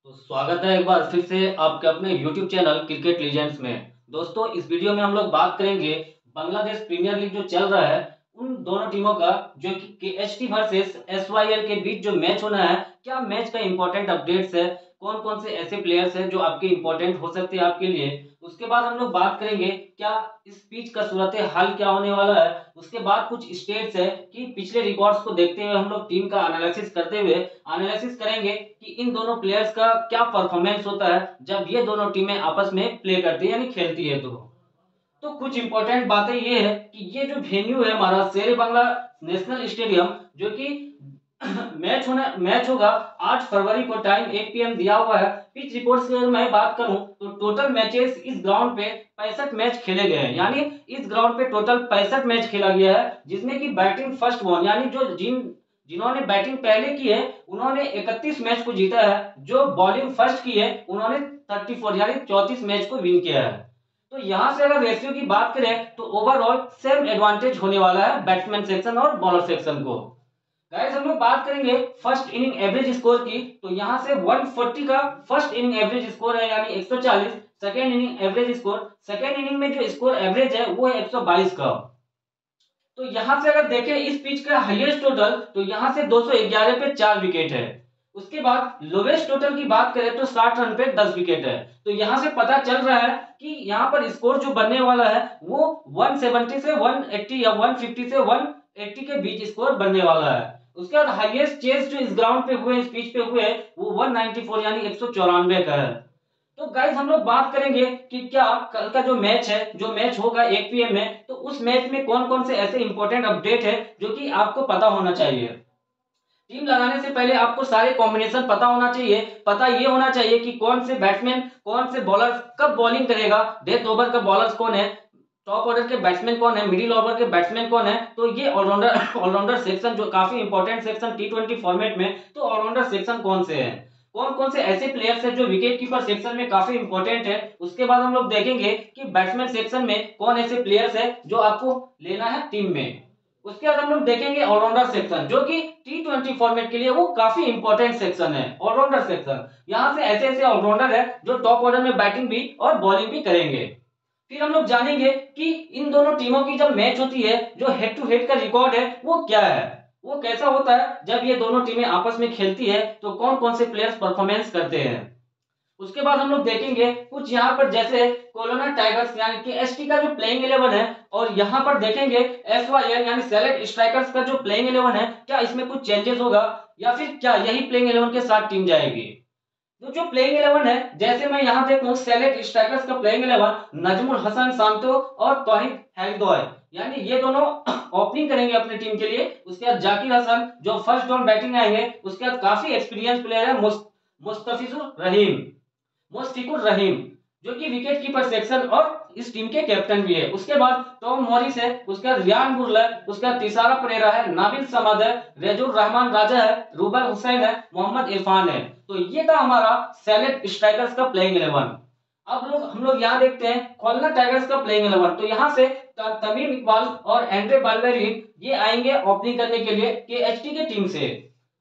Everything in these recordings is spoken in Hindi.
तो स्वागत है एक बार फिर से आपके अपने YouTube चैनल क्रिकेट लीजेंड्स में। दोस्तों, इस वीडियो में हम लोग बात करेंगे बांग्लादेश प्रीमियर लीग जो चल रहा है उन दोनों टीमों का, जो कि KHT वर्सेस SYL के बीच जो मैच होना है, क्या मैच का इंपॉर्टेंट अपडेट्स है, कौन कौन से ऐसे प्लेयर्स हैं जो आपके इंपॉर्टेंट हो सकते हैं आपके लिए। उसके बाद हम लोग बात करेंगे क्या इस पिच का सूरत हाल क्या होने वाला है। उसके बाद कुछ स्टेट्स है कि पिछले रिकॉर्ड्स को देखते हुए हम लोग टीम का एनालिसिस करते हुए एनालिसिस करेंगे कि इन दोनों प्लेयर्स का क्या परफॉर्मेंस होता है जब ये दोनों टीमें आपस में प्ले करती है यानी खेलती है। तो कुछ इंपॉर्टेंट बातें ये है कि ये जो वेन्यू है हमारा शेर बांग्ला नेशनल स्टेडियम, जो कि मैच होगा 8 फरवरी को, टाइम 1 PM दिया हुआ है। पिच रिपोर्ट्स की अगर मैं बात करूं तो टोटल मैचेस इस ग्राउंड पे 65 मैच खेले गए हैं, यानी इस ग्राउंड पे टोटल 65 मैच खेला गया है, जिसमें कि बैटिंग फर्स्ट वन यानी जो जिन्होंने बैटिंग पहले की है उन्होंने 31 मैच को जीता है, जो बॉलिंग फर्स्ट की है उन्होंने 34 यानी 34 मैच को विन किया है। तो यहां से अगर रेशियो की बात करें तो ओवरऑल सेम एडवांटेज होने वाला है बैट्समैन सेक्शन और बॉलर सेक्शन को। गाइस, हम लोग बात करेंगे फर्स्ट इनिंग एवरेज स्कोर की, तो यहां से 140 का फर्स्ट इनिंग एवरेज स्कोर है यानी 140। Second inning average score, second inning में जो स्कोर एवरेज है वो है 122 का। तो यहां से अगर देखें इस पिच का हाईएस्ट टोटल, तो यहां से 211 पे 4 विकेट है। उसके बाद लोवेस्ट टोटल की बात करें तो 60 रन पे 10 विकेट है। तो यहां से पता चल रहा है कि यहां पर स्कोर जो बनने वाला है वो 170 से 180 या 150 से 180 के बीच स्कोर बनने वाला है। उसके बाद हाईएस्ट चेस जो इस ग्राउंड पे हुए, इस पिच पे हुए, वो 194 यानी 194 का है। तो गाइस, हम लोग बात करेंगे कि क्या कल का जो मैच है, जो मैच होगा 1 PM में, तो उस मैच में कौन कौन से ऐसे इंपॉर्टेंट अपडेट है जो कि आपको पता होना चाहिए। टीम लगाने से पहले आपको सारे कॉम्बिनेशन पता होना चाहिए। पता ये होना चाहिए कि कौन से बैट्समैन, कौन से बॉलर कब बॉलिंग करेगा, डेथ ओवर का बॉलर्स कौन है, टॉप ऑर्डर के बैट्समैन कौन है, मिडिल ओवर के बैट्समैन कौन है। तो ये ऑलराउंडर ऑलराउंडर सेक्शन जो काफी इंपॉर्टेंट सेक्शन T20 फॉर्मेट में, तो ऑलराउंडर सेक्शन कौन से हैं, कौन कौन से ऐसे प्लेयर्स हैं जो विकेट कीपर सेक्शन में काफी इंपॉर्टेंट है। उसके बाद हम लोग देखेंगे कि बैट्समैन सेक्शन में कौन ऐसे प्लेयर्स है जो आपको लेना है टीम में। उसके बाद हम लोग देखेंगे ऑलराउंडर सेक्शन, जो कि T20 फॉर्मेट के लिए वो काफी इंपॉर्टेंट सेक्शन है ऑलराउंडर सेक्शन। यहाँ से ऐसे ऐसे ऑलराउंडर है जो टॉप ऑर्डर में बैटिंग भी और बॉलिंग भी करेंगे। फिर हम लोग जानेंगे कि इन दोनों टीमों की जब मैच होती है, जो हेड टू हेड का रिकॉर्ड है वो क्या है, वो कैसा होता है जब ये दोनों टीमें आपस में खेलती है, तो कौन कौन से प्लेयर्स परफॉर्मेंस करते हैं। उसके बाद हम लोग देखेंगे कुछ यहाँ पर जैसे कोलोना टाइगर्स यानी कि ST का जो प्लेइंग 11 है, और यहाँ पर देखेंगे SYL यानी सेलेक्ट स्ट्राइकर्स का जो प्लेइंग 11 है, क्या इसमें कुछ चेंजेस होगा या फिर क्या यही प्लेइंग 11 के साथ टीम जाएगी। तो जो प्लेइंग 11 है, जैसे मैं यहाँ देखूं सेलेक्ट स्ट्राइकर्स का प्लेइंग 11, नजमुल हसन सांतो और तौहीद हेगदोय, यानी ये दोनों ओपनिंग करेंगे अपनी टीम के लिए। उसके बाद जाकिर हसन जो फर्स्ट डाउन बैटिंग आएंगे। उसके बाद काफी एक्सपीरियंस प्लेयर है मुस्तफिजुर रहीम मुस्तफिकुर रहीम, जो कि विकेट कीपर सेक्शन और इस टीम के कैप्टन भी है। उसके बाद टॉम मॉरिस है, उसके बाद रियान बुर्ला है, उसके बाद तिसारा परेरा है, नाबिल समद है, रेजुर रहमान राजा है, रूबल हुसैन है, मोहम्मद इरफान है। तो ये था हमारा सेलेक्ट स्ट्राइकर्स का प्लेइंग 11। अब हम लोग यहाँ देखते हैं खुलना टाइगर्स का प्लेइंग 11। तो यहाँ से तमीम इकबाल और एंड्रे बाल्वेरिन ये आएंगे ओपनिंग करने के लिए KHT के टीम से।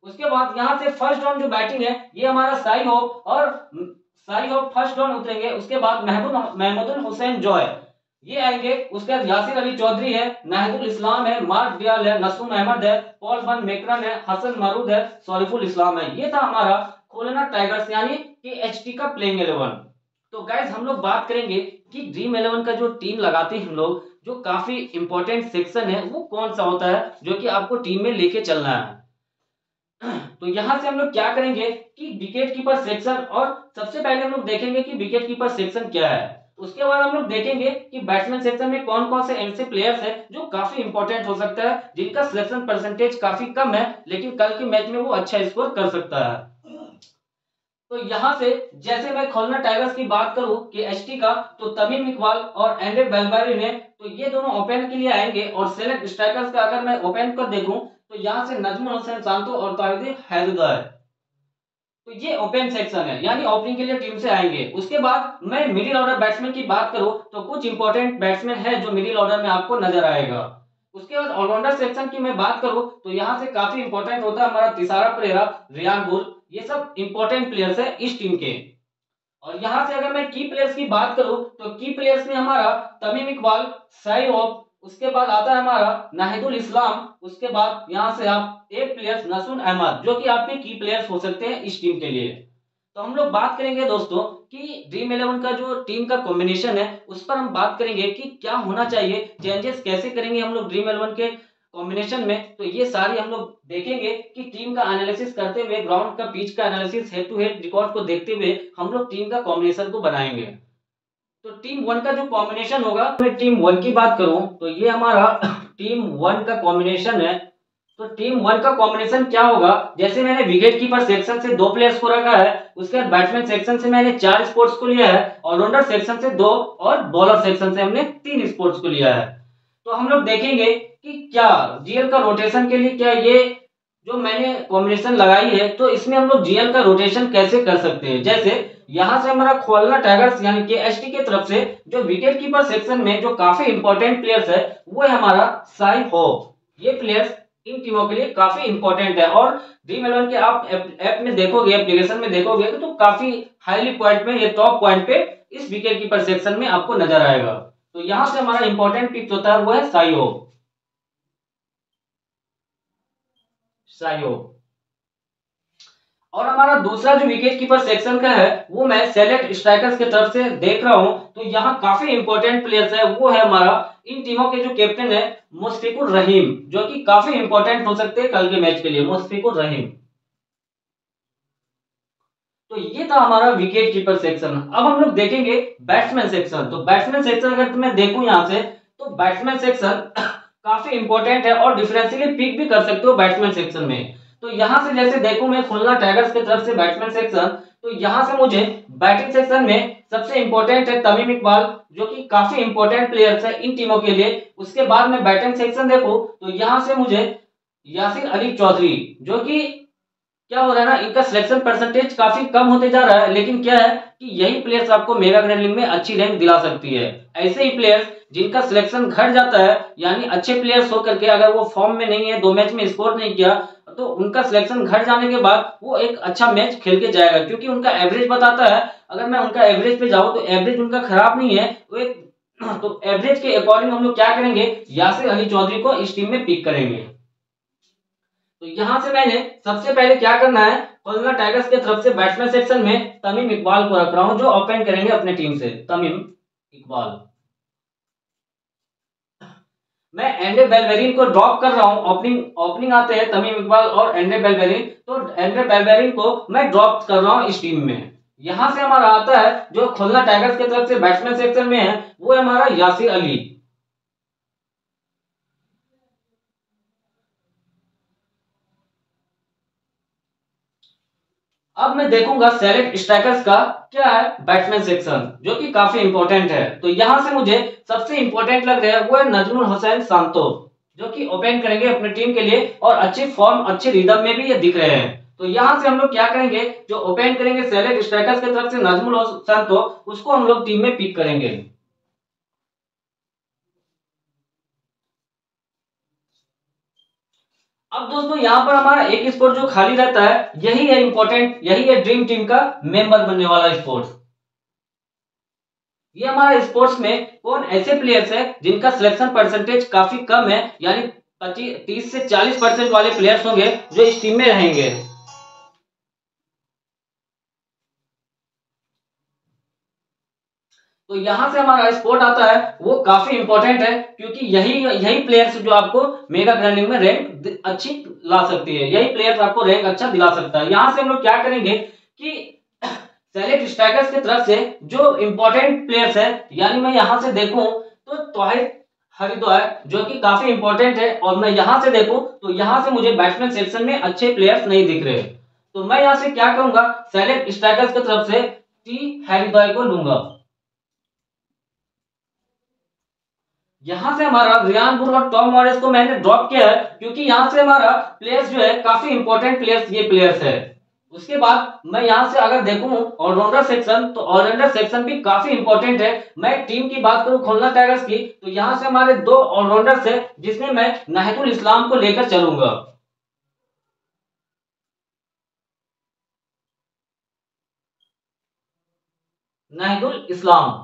उसके बाद यहाँ से फर्स्ट डाउन जो बैटिंग है ये हमारा साई होप फर्स्ट डाउन उतरेंगे। उसके बाद महमूदुल हुसैन जॉय ये आएंगे। उसके बाद यासिर अली चौधरी है, नाहिदुल इस्लाम है, मार्क डियाल है, नसूम अहमद है, पॉल वन मेकरन है, हसन मारूद है, सौरिफुल इस्लाम है। ये था हमारा खुलना टाइगर्स यानी KHT का प्लेइंग 11। तो गाइज, हम लोग बात करेंगे कि ड्रीम 11 का जो टीम लगाते हैं हम लोग, जो काफी इंपॉर्टेंट सेक्शन है वो कौन सा होता है जो कि आपको टीम में लेके चलना है। तो यहां से हम लोग क्या करेंगे कि विकेट कीपर सेक्शन, और सबसे पहले हम लोग देखेंगे कि विकेट कीपर सेक्शन क्या है। उसके बाद हम लोग देखेंगे कि बैट्समैन सेक्शन में कौन कौन से ऐसे प्लेयर्स हैं जो काफी इंपॉर्टेंट हो सकता है, जिनका सिलेक्शन परसेंटेज काफी कम है लेकिन कल के मैच में वो अच्छा स्कोर कर सकता है। तो यहां से जैसे मैं खुलना टाइगर्स की बात करूं कि ST का, तो तमीम इकबाल और एंड्रे बेलबारी ने, तो ये दोनों ओपन के लिए आएंगे। और सेलेक्ट स्ट्राइकर्स का अगर मैं ओपन कर देखूं तो यहां से नजमुल हसन सांतो और तौहीद हेगदोय, तो ये ओपन सेक्शन है यानी ओपनिंग के लिए टीम से आएंगे। उसके बाद मैं मिडिल ऑर्डर बैट्समैन की बात करूं तो कुछ इंपॉर्टेंट बैट्समैन है जो मिडिल ऑर्डर में आपको नजर आएगा। उसके बाद ऑलराउंडर सेक्शन की मैं बात करूं तो यहां से काफी इंपॉर्टेंट होता है हमारा तिसारा परेरा, रियान बुल, ये सब इंपॉर्टेंट प्लेयर्स है इस टीम के। और यहाँ से अगर मैं की प्लेयर्स की बात करूं तो की प्लेयर्स में हमारा तमीम इकबाल, शाई होप, उसके बाद आता है हमारा नाहिदुल इस्लाम, उसके बाद यहाँ से आप एक प्लेयर्स नसून अहमद, जो कि आपके की प्लेयर्स हो सकते हैं इस टीम के लिए। तो हम लोग बात करेंगे दोस्तों कि ड्रीम 11 का जो टीम का कॉम्बिनेशन है उस पर हम बात करेंगे कि क्या होना चाहिए, चेंजेस कैसे करेंगे हम लोग ड्रीम 11 के कॉम्बिनेशन में। तो ये सारी हम लोग देखेंगे कि टीम का एनालिसिस करते हुए, ग्राउंड का पिच का analysis, head to head record को देखते हुए हम लोग टीम का कॉम्बिनेशन को बनाएंगे। तो टीम 1 का जो कॉम्बिनेशन होगा, मैं टीम 1 की बात करूं तो ये हमारा टीम 1 का कॉम्बिनेशन है। तो टीम 1 का कॉम्बिनेशन क्या होगा, जैसे मैंने विकेट कीपर सेक्शन से 2 प्लेयर्स को रखा है, उसके बाद बैट्समैन सेक्शन से मैंने 4 स्पोर्ट्स को लिया है, ऑलराउंडर सेक्शन से 2 और बॉलर सेक्शन से हमने 3 स्पोर्ट्स को लिया है। तो हम लोग देखेंगे कि क्या जीएल का रोटेशन के लिए क्या ये जो मैंने कॉम्बिनेशन लगाई है तो इसमें हम लोग जीएल का रोटेशन कैसे कर सकते हैं। जैसे यहाँ से हमारा खुलना टाइगर्स यानी कि एसटी की तरफ से जो विकेट कीपर सेक्शन में जो काफी इंपॉर्टेंट प्लेयर्स है वो है हमारा शाई होप। ये प्लेयर्स इन टीमों के लिए काफी इंपॉर्टेंट है और ड्रीम 11 के आप ऐप में देखोगे, एप्लीकेशन में देखोगे तो काफी हाईली पॉइंट में, ये टॉप पॉइंट पे इस विकेट कीपर सेक्शन में आपको नजर आएगा। तो यहाँ से हमारा इंपॉर्टेंट पिक होता है वो है शाई होप। और हमारा दूसरा जो विकेट कीपर सेक्शन का है वो मैं सेलेक्ट स्ट्राइकर्स की तरफ से देख रहा हूं। तो यहाँ काफी इंपॉर्टेंट प्लेयर्स है वो है हमारा इन टीमों के जो कैप्टन है मुशफिकुर रहीम, जो कि काफी इंपॉर्टेंट हो सकते हैं कल के मैच के लिए, मुशफिकुर रहीम। तो ये था हमारा विकेट कीपर सेक्शन। अब हम लोग देखेंगे बैट्समैन सेक्शन। तो बैट्समैन सेक्शन अगर मैं देखूं यहाँ से तो बैट्समैन सेक्शन काफी इंपॉर्टेंट है और डिफरेंशियली पिक भी कर सकते हो बैट्समैन सेक्शन में। तो यहाँ से जैसे देखूं मैं खुलना टाइगर्स की तरफ से बैट्समैन सेक्शन, तो यहाँ से मुझे बैटिंग सेक्शन में सबसे इंपॉर्टेंट है तमीम इकबाल, जो कि काफी इंपॉर्टेंट प्लेयर्स है इन टीमों के लिए। उसके बाद में बैटिंग सेक्शन देखूं तो यहाँ से मुझे यासिर अली चौधरी, जो कि क्या हो रहा है ना, इनका सिलेक्शन परसेंटेज काफी कम होते जा रहा है, लेकिन क्या है कि यही प्लेयर्स आपको मेगा ग्रैंड लीग में अच्छी रैंक दिला सकती है। ऐसे ही प्लेयर्स जिनका सिलेक्शन घट जाता है, यानी अच्छे प्लेयर्स होकर के अगर वो फॉर्म में नहीं है, 2 मैच में स्कोर नहीं किया, तो उनका सिलेक्शन घट जाने के बाद वो एक अच्छा मैच खेल के जाएगा, क्योंकि उनका एवरेज बताता है। अगर मैं उनका एवरेज पे जाऊं तो एवरेज उनका खराब नहीं है, वो एक तो एवरेज के अकॉर्डिंग हम लोग क्या करेंगे, यासिर अली चौधरी को इस टीम में पिक करेंगे। तो यहां से मैंने सबसे पहले क्या करना है, खुलना टाइगर्स की तरफ से बैट्समैन सेक्शन में तमीम इकबाल को रख रहा हूं, जो ओपन करेंगे अपने टीम से, तमीम इकबाल। मैं एंड्रे बेलवेरिन को ड्रॉप कर रहा हूं, ओपनिंग ओपनिंग आते हैं तमीम इकबाल और एंड्रे बेलवेरिन, तो एंड्रे बेलवेरिन को मैं ड्रॉप कर रहा हूं इस टीम में। यहां से हमारा आता है जो खुलना टाइगर्स की तरफ से बैट्समैन सेक्शन में है वो है हमारा यासिर अली। अब मैं देखूंगा सेलेक्ट स्ट्राइकर्स का क्या है बैट्समैन सेक्शन, जो कि काफी इंपॉर्टेंट है। तो यहां से मुझे सबसे इंपॉर्टेंट लग रहा है वो है नजमुल हुसैन सांतो, जो कि ओपन करेंगे अपने टीम के लिए और अच्छी फॉर्म, अच्छे रिदम में भी ये दिख रहे हैं। तो यहां से हम लोग क्या करेंगे, जो ओपन करेंगे सेलेक्ट स्ट्राइकर्स की तरफ से नजमुल सांतो, उसको हम लोग टीम में पिक करेंगे। अब दोस्तों यहाँ पर हमारा एक स्पोर्ट जो खाली रहता है, यही है इंपॉर्टेंट, यही है ड्रीम टीम का मेंबर बनने वाला स्पोर्ट्स। ये हमारा स्पोर्ट्स में कौन ऐसे प्लेयर्स है जिनका सिलेक्शन परसेंटेज काफी कम है, यानी 30 से 40% वाले प्लेयर्स होंगे जो इस टीम में रहेंगे। तो यहां से हमारा स्पोर्ट आता है वो काफी इंपॉर्टेंट है, क्योंकि यही यही प्लेयर्स जो आपको मेगा ग्रैंड में रैंक अच्छी ला सकती है, यही प्लेयर्स आपको रैंक अच्छा दिला सकता है। यहां से हम लोग क्या करेंगे कि सेलेक्ट स्ट्राइकर्स की तरफ से जो इंपॉर्टेंट प्लेयर्स है, यानी मैं यहां से देखूं तो तौहिद हरिद्वार, जो कि काफी इंपॉर्टेंट है, और मैं यहां से देखूं तो यहां से मुझे बैट्समैन सेक्शन में अच्छे प्लेयर्स नहीं दिख रहे। तो मैं यहां से क्या करूंगा, सेलेक्ट स्ट्राइकर्स की तरफ से टी हरिद्वार को लूंगा। यहां से हमारा रियान बुल और टॉम मॉरिस को मैंने ड्रॉप किया है, क्योंकि यहां से हमारा प्लेयर्स जो है काफी इंपॉर्टेंट प्लेयर्स ये प्लेयर्स है। उसके बाद मैं यहां से अगर देखूं ऑलराउंडर सेक्शन, तो ऑलराउंडर सेक्शन भी काफी इंपॉर्टेंट है। मैं टीम की बात करूं खुलना टाइगर्स की, तो यहां से हमारे 2 ऑलराउंडर्स है जिसमें मैं नाहिदुल इस्लाम को लेकर चलूंगा। नाहिदुल इस्लाम।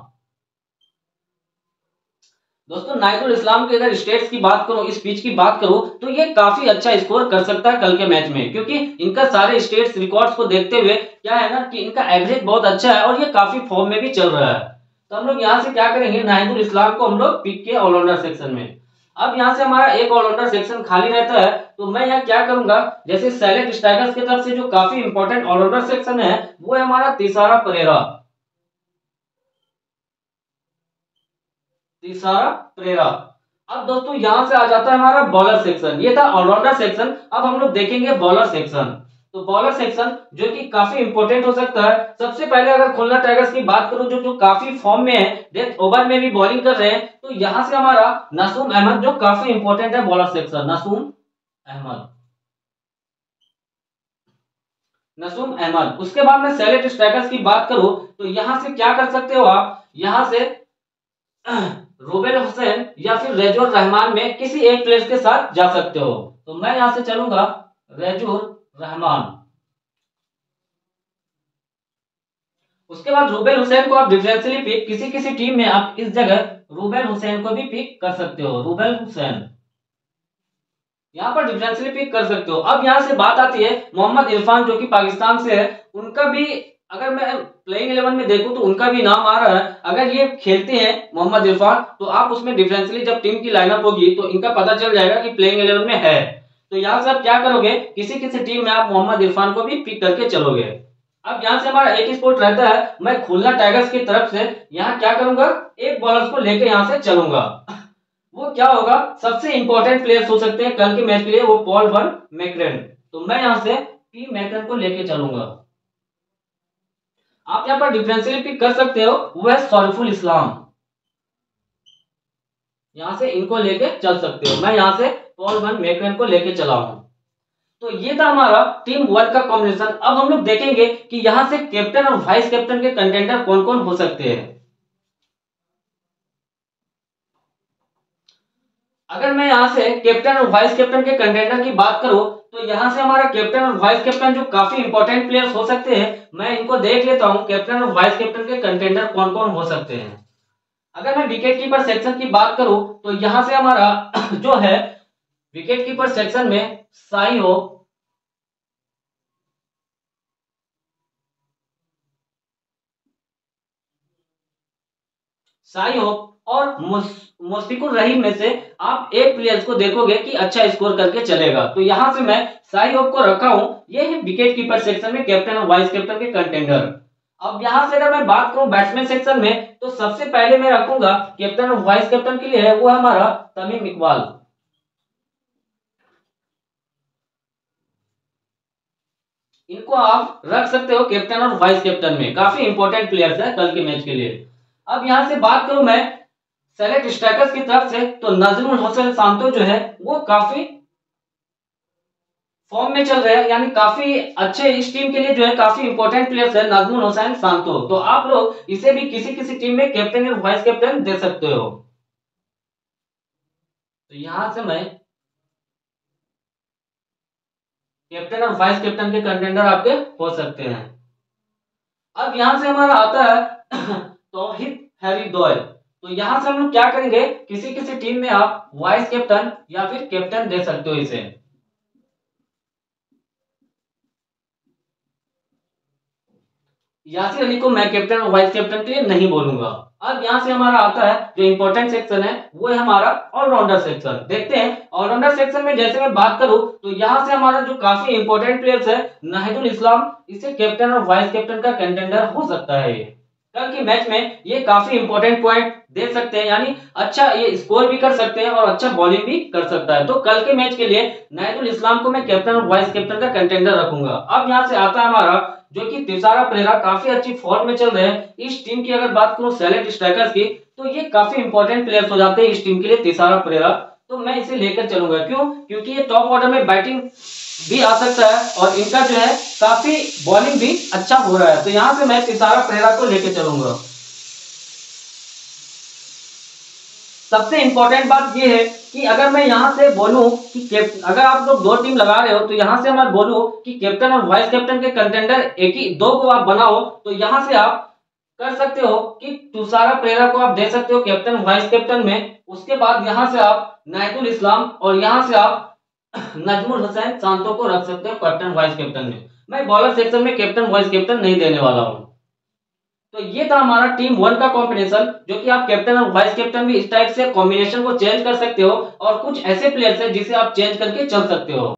दोस्तों नाहिदुल इस्लाम की अगर स्टेट्स की बात करूं, इस पिच की बात करूं, तो ये काफी अच्छा स्कोर कर सकता है कल के मैच में, क्योंकि इनका सारे स्टेट्स रिकॉर्ड्स को देखते हुए क्या है ना कि इनका एवरेज बहुत अच्छा है और ये काफी फॉर्म में भी चल रहा है। तो हम लोग यहाँ से क्या करेंगे, नाहिदुल इस्लाम को हम लोग पिक के ऑलराउंडर सेक्शन में। अब यहाँ से हमारा एक ऑलराउंडर सेक्शन खाली रहता है, तो मैं यहाँ क्या करूंगा, जैसे सेलेक्ट स्ट्राइकर्स की तरफ से जो काफी इंपॉर्टेंट ऑलराउंडर सेक्शन है वो है हमारा तिसारा परेरा। तिसारा परेरा। अब दोस्तों यहां से आ जाता है हमारा बॉलर सेक्शन, ये था ऑलराउंडर सेक्शन। अब हम लोग देखेंगे बॉलर सेक्शन। तो बॉलर सेक्शन जो कि काफी इंपॉर्टेंट हो सकता है। सबसे पहले अगर खुलना टाइगर्स की बात करूं, जो जो काफी फॉर्म में है, डेथ ओवर में भी बॉलिंग कर रहे हैं, तो यहां से हमारा नसूम अहमद जो काफी इंपॉर्टेंट है बॉलर सेक्शन। नसूम अहमद, नसूम अहमद। उसके बाद में सेलेक्ट स्ट्राइकर्स की बात करूं, तो यहां से क्या कर सकते हो आप, यहां से रूबेल हुसैन या फिर रेजुर रहमान में किसी एक प्लेयर के साथ जा सकते हो। तो मैं यहां से चलूंगा रेजुर रहमान। उसके बाद रूबेल हुसैन को आप डिफरेंशियली पिक, किसी किसी टीम में आप इस जगह रूबेल हुसैन को भी पिक कर सकते हो। रूबेल हुसैन यहाँ पर डिफरेंशियली पिक कर सकते हो। अब यहाँ से बात आती है मोहम्मद इरफान जो कि पाकिस्तान से है, उनका भी अगर मैं प्लेइंग 11 में देखूं तो उनका भी नाम आ रहा है। अगर ये खेलते हैं मोहम्मद इरफान, तो आप उसमें डिफरेंशियली जब टीम की लाइनअप होगी तो इनका पता चल जाएगा कि प्लेइंग 11 में है। तो यहाँ से आप क्या करोगे, किसी किसी टीम में आप मोहम्मद इरफान को भी पिक करके चलोगे। अब यहाँ से हमारा एक स्पोर्ट रहता है, मैं खुलना टाइगर्स की तरफ से यहाँ क्या करूंगा, एक बॉलर को लेकर यहाँ से चलूंगा। वो क्या होगा, सबसे इंपॉर्टेंट प्लेयर्स हो सकते हैं कल के मैच के लिए, वो पॉल वन मैकरेन। तो मैं यहां से पी मैकरेन को लेके चलूंगा। आप यहां पर डिफरेंशियली पिक कर सकते हो, वो है सौरफुल इस्लाम। यहां से इनको लेके चल सकते हो। मैं यहां से पॉल वन मैकरेन को लेके चला हूं। तो ये था हमारा टीम वर्क का कॉम्बिनेशन। अब हम लोग देखेंगे कि यहां से कैप्टन और वाइस कैप्टन के कंटेंडर कौन कौन हो सकते हैं। अगर मैं यहां से कैप्टन और वाइस कैप्टन के कंटेंडर की बात करूं, तो यहां से हमारा कैप्टन और वाइस कैप्टन जो काफी इंपॉर्टेंट प्लेयर्स हो सकते हैं, मैं इनको देख लेता हूं कैप्टन और वाइस कैप्टन के कंटेंडर कौन कौन हो सकते हैं। अगर मैं विकेट कीपर सेक्शन की बात करूं, तो यहां से हमारा जो है विकेट कीपर सेक्शन में साई होप, साई होप और मुश्फिकुर रहीम में से आप एक प्लेयर्स को देखोगे कि अच्छा स्कोर करके चलेगा। तो यहां से मैं साई होप को रखा हूं, ये है विकेट कीपर सेक्शन में कैप्टन और वाइस कैप्टन के कंटेंडर। अब यहां से अगर मैं बात करूं बैट्समैन सेक्शन में, तो सबसे पहले मैं रखूंगा कैप्टन और वाइस कैप्टन के लिए है वो हमारा तमीम इकबाल। इनको आप रख सकते हो कैप्टन और वाइस कैप्टन में, काफी इंपॉर्टेंट प्लेयर्स है कल के मैच के लिए। अब यहां से बात करूं मैं सेलेक्ट स्ट्राइकर्स की तरफ से, तो नजमुल हसन सांतो जो है वो काफी फॉर्म में चल रहे हैं, यानी काफी अच्छे इस टीम के लिए जो है काफी इंपॉर्टेंट प्लेयर्स है नाजमुल हुसैन सांतो। तो आप लोग इसे भी किसी किसी टीम में कैप्टन या वाइस कैप्टन दे सकते हो। तो यहां से मैं कैप्टन और वाइस कैप्टन के कंटेंडर आपके हो सकते हैं। अब यहां से हमारा आता है तौहीद हैरी दोयल। तो यहां से हम लोग क्या करेंगे, किसी किसी टीम में आप वाइस कैप्टन या फिर कैप्टन दे सकते हो इसे। यासिर अली को मैं कैप्टन और वाइस कैप्टन के लिए नहीं बोलूंगा। अब यहां से हमारा आता है जो इंपॉर्टेंट सेक्शन है, वो है हमारा ऑलराउंडर सेक्शन। देखते हैं ऑलराउंडर सेक्शन में जैसे मैं बात करूं, तो यहां से हमारा जो काफी इंपॉर्टेंट प्लेयर्स है नाहिदुल इस्लाम, इसे कैप्टन और वाइस कैप्टन का कंटेंडर हो सकता है। ये कल के मैच में ये काफी इंपॉर्टेंट पॉइंट दे सकते हैं, यानी अच्छा ये स्कोर भी कर सकते हैं और अच्छा बॉलिंग भी कर सकता है। तो कल के मैच के लिए नाहिदुल इस्लाम को मैं कैप्टन और वाइस कैप्टन का कंटेंडर रखूंगा। अब यहाँ से आता है हमारा जो कि तिसारा परेरा, काफी अच्छी फॉर्म में चल रहे हैं इस टीम की। अगर बात करूं सेलेक्ट स्ट्राइकर्स की, तो ये काफी इंपॉर्टेंट प्लेयर्स हो जाते हैं इस टीम के लिए तिसारा परेरा। तो मैं इसे लेकर चलूंगा, क्यों, क्योंकि ये टॉप ऑर्डर में बैटिंग भी आ सकता है और इनका जो है काफी बॉलिंग भी अच्छा हो रहा है। तो यहां से मैं तिसारा परेरा को लेकर चलूंगा। सबसे इंपॉर्टेंट बात यह है कि अगर मैं यहां से बोलूं कि अगर आप लोग दो टीम लगा रहे हो, तो यहां से मैं बोलूं कि कैप्टन और वाइस कैप्टन के कंटेंडर एक ही दो को आप बनाओ, तो यहां से आप कर सकते हो कि तुषारा प्रेरणा को आप दे सकते हो कैप्टन वाइस कैप्टन में। उसके बाद यहाँ से आप नाहिदुल इस्लाम और यहाँ से आप नजमुल हुसैन शांतो को रख सकते हो कैप्टन वाइस कैप्टन में। मैं बॉलर सेक्शन में कैप्टन वाइस कैप्टन नहीं देने वाला हूँ। तो ये था हमारा टीम 1 का कॉम्बिनेशन, जो कि आप कैप्टन और वाइस कैप्टन भी इस टाइप से कॉम्बिनेशन को चेंज कर सकते हो और कुछ ऐसे प्लेयर्स हैं जिसे आप चेंज करके चल सकते हो।